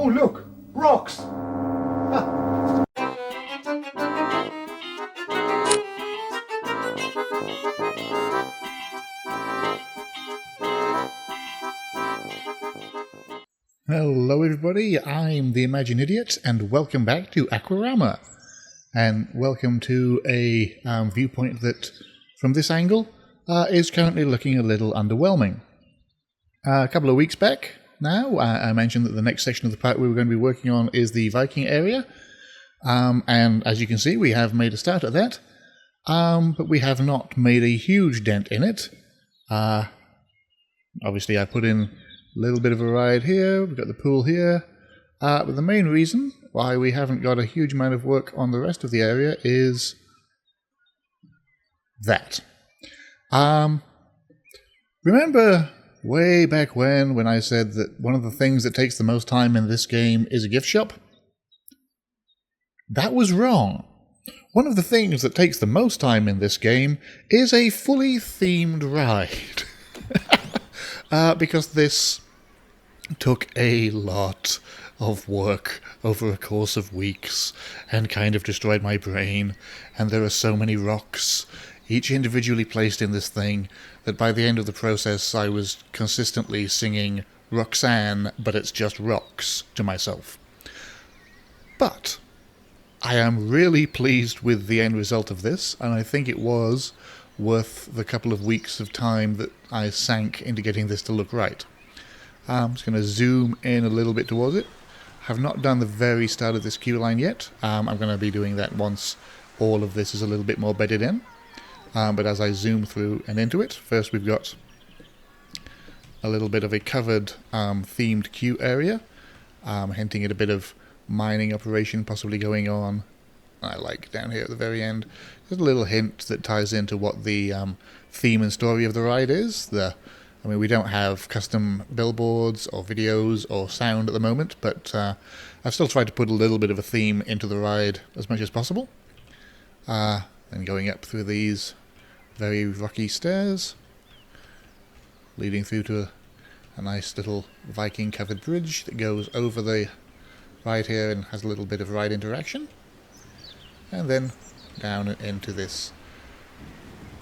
Oh look! Rocks! Hello everybody, I'm the Imagine Idiot, and welcome back to Aquarama. And welcome to a viewpoint that, from this angle, is currently looking a little underwhelming. A couple of weeks back now, I mentioned that the next section of the park we were going to be working on is the Viking area. And as you can see, we have made a start at that. But we have not made a huge dent in it. Obviously I put in a little bit of a ride here, we've got the pool here, but the main reason why we haven't got a huge amount of work on the rest of the area is that. Remember way back when I said that one of the things that takes the most time in this game is a gift shop? That was wrong. One of the things that takes the most time in this game is a fully themed ride. Because this took a lot of work over a course of weeks and kind of destroyed my brain, and there are so many rocks, each individually placed in this thing, that by the end of the process I was consistently singing Roxanne, but it's just rocks to myself. But I am really pleased with the end result of this, and I think it was worth the couple of weeks of time that I sank into getting this to look right. I'm just going to zoom in a little bit towards it. I have not done the very start of this queue line yet. I'm going to be doing that once all of this is a little bit more bedded in. But as I zoom through and into it, first we've got a little bit of a covered themed queue area, hinting at a bit of mining operation possibly going on. I like down here at the very end, there's a little hint that ties into what the theme and story of the ride is. We don't have custom billboards or videos or sound at the moment, but I've still tried to put a little bit of a theme into the ride as much as possible. And going up through these very rocky stairs, leading through to a nice little Viking covered bridge that goes over the ride here and has a little bit of ride interaction. And then down into this,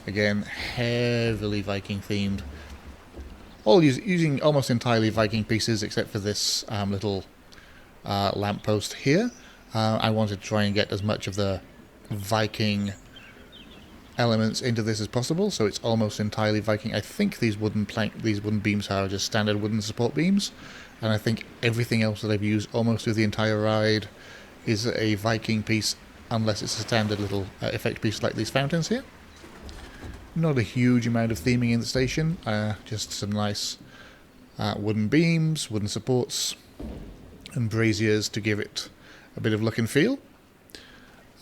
again, heavily Viking themed. All using almost entirely Viking pieces except for this little lamppost here. I wanted to try and get as much of the Viking elements into this as possible, so it's almost entirely Viking. I think these wooden beams are just standard wooden support beams, and I think everything else that I've used almost through the entire ride is a Viking piece, unless it's a standard little effect piece like these fountains here. Not a huge amount of theming in the station, just some nice wooden beams, wooden supports, and braziers to give it a bit of look and feel.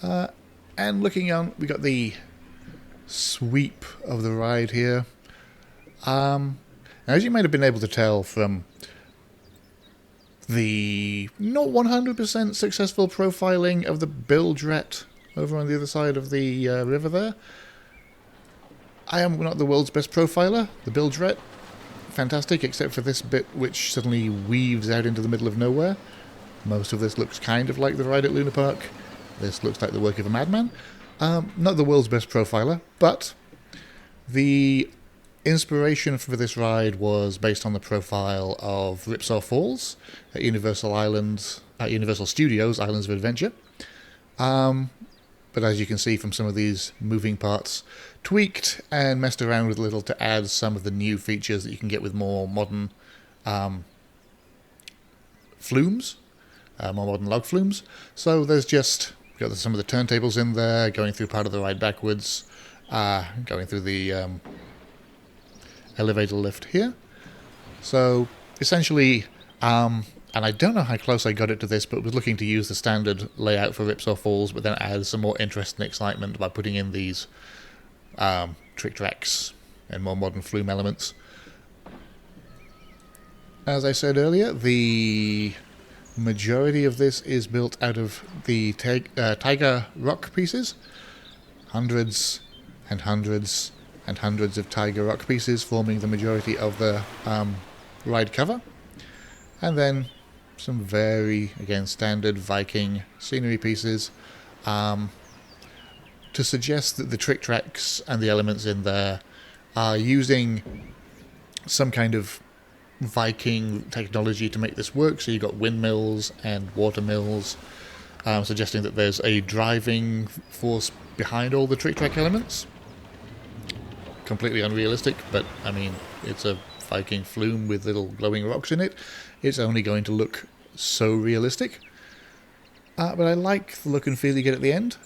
And looking on, we got the sweep of the ride here. As you might have been able to tell from the not 100% successful profiling of the bilge-rat over on the other side of the river there, I am not the world's best profiler. The bilge-rat, fantastic, except for this bit which suddenly weaves out into the middle of nowhere. Most of this looks kind of like the ride at Luna Park. This looks like the work of a madman. Not the world's best profiler, but the inspiration for this ride was based on the profile of Ripsaw Falls at Universal Studios Islands of Adventure. But as you can see from some of these moving parts, tweaked and messed around with a little to add some of the new features that you can get with more modern flumes, more modern log flumes. So there's just got some of the turntables in there, going through part of the ride backwards, going through the elevator lift here. So essentially, and I don't know how close I got it to this, but was looking to use the standard layout for Ripsaw Falls, but then add some more interest and excitement by putting in these trick tracks and more modern flume elements. As I said earlier, the majority of this is built out of the tiger rock pieces. Hundreds and hundreds and hundreds of tiger rock pieces forming the majority of the ride cover. And then some very, again, standard Viking scenery pieces to suggest that the trick tracks and the elements in there are using some kind of Viking technology to make this work. So you've got windmills and water mills, suggesting that there's a driving force behind all the trick track elements. Completely unrealistic, but I mean, it's a Viking flume with little glowing rocks in it. It's only going to look so realistic. But I like the look and feel you get at the end.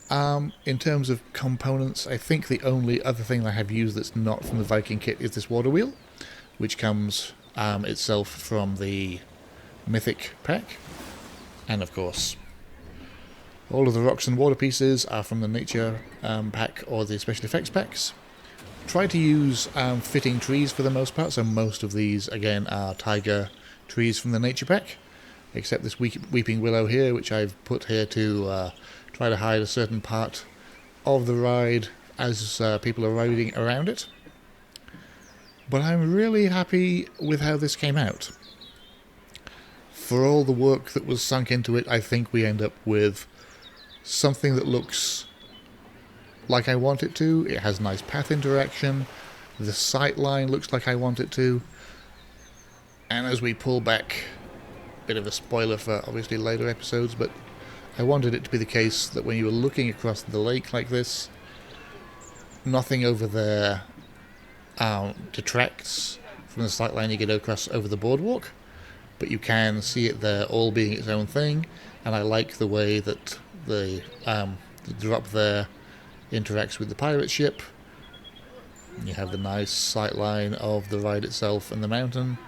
In terms of components, I think the only other thing I have used that's not from the Viking kit is this water wheel, which comes itself from the Mythic pack. And of course, all of the rocks and water pieces are from the Nature pack or the Special Effects packs. Try to use fitting trees for the most part, so most of these, again, are tiger trees from the Nature pack, except this Weeping Willow here, which I've put here to try to hide a certain part of the ride as people are riding around it. But I'm really happy with how this came out. For all the work that was sunk into it, I think we end up with something that looks like I want it to. It has nice path interaction. The sight line looks like I want it to. And as we pull back, bit of a spoiler for obviously later episodes, but I wanted it to be the case that when you were looking across the lake like this, nothing over there detracts from the sight line you get across over the boardwalk, but you can see it there all being its own thing. And I like the way that the drop there interacts with the pirate ship. You have the nice sight line of the ride itself and the mountain,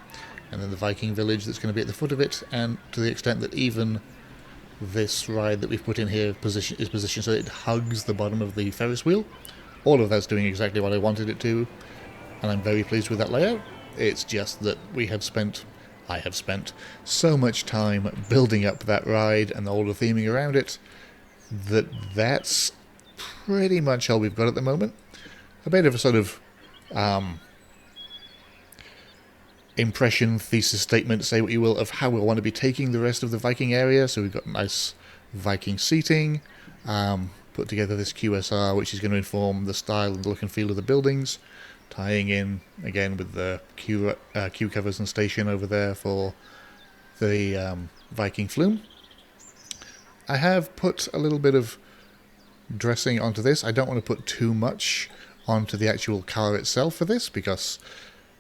and then the Viking village that's going to be at the foot of it, and to the extent that even this ride that we've put in here is positioned so that it hugs the bottom of the Ferris wheel. All of that's doing exactly what I wanted it to, and I'm very pleased with that layout. It's just that I have spent so much time building up that ride and all the theming around it that's pretty much all we've got at the moment. A bit of a sort of impression, thesis statement, say what you will, of how we want to be taking the rest of the Viking area. So we've got nice Viking seating, put together this QSR, which is going to inform the style and the look and feel of the buildings, tying in again with the queue covers and station over there for the Viking Flume. I have put a little bit of dressing onto this. I don't want to put too much onto the actual car itself for this, because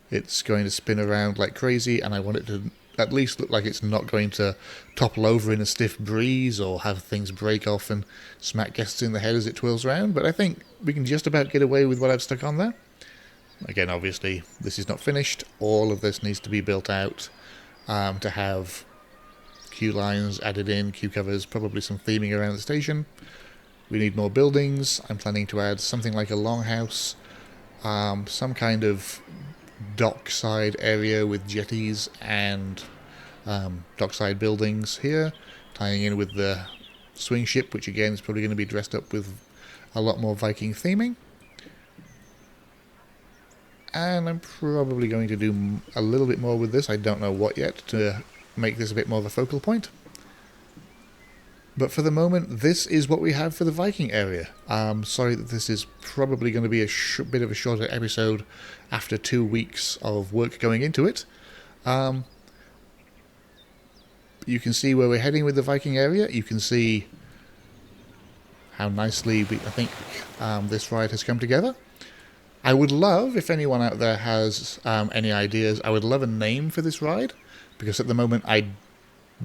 it's going to spin around like crazy, and I want it to at least look like it's not going to topple over in a stiff breeze or have things break off and smack guests in the head as it twirls around. But I think we can just about get away with what I've stuck on there. Again, obviously, this is not finished. All of this needs to be built out to have queue lines added in, queue covers, probably some theming around the station. We need more buildings. I'm planning to add something like a longhouse, some kind of dockside area with jetties and dockside buildings here, tying in with the swing ship, which again is probably going to be dressed up with a lot more Viking theming. And I'm probably going to do a little bit more with this, I don't know what yet, to make this a bit more of a focal point. But for the moment, this is what we have for the Viking area. Sorry that this is probably going to be a bit of a shorter episode after 2 weeks of work going into it. You can see where we're heading with the Viking area. You can see how nicely I think this ride has come together. I would love, if anyone out there has any ideas, I would love a name for this ride, because at the moment I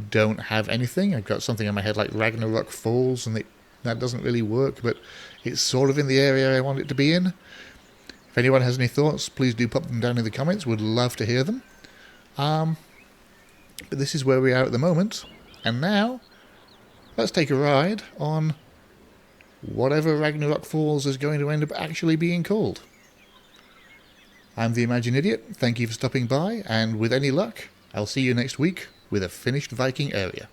don't have anything. I've got something in my head like Ragnarok Falls, and that doesn't really work, but it's sort of in the area I want it to be in. If anyone has any thoughts, please do pop them down in the comments. Would love to hear them. But this is where we are at the moment. And now, let's take a ride on whatever Ragnarok Falls is going to end up actually being called. I'm the Imagine Idiot. Thank you for stopping by, and with any luck, I'll see you next week with a finished Viking area.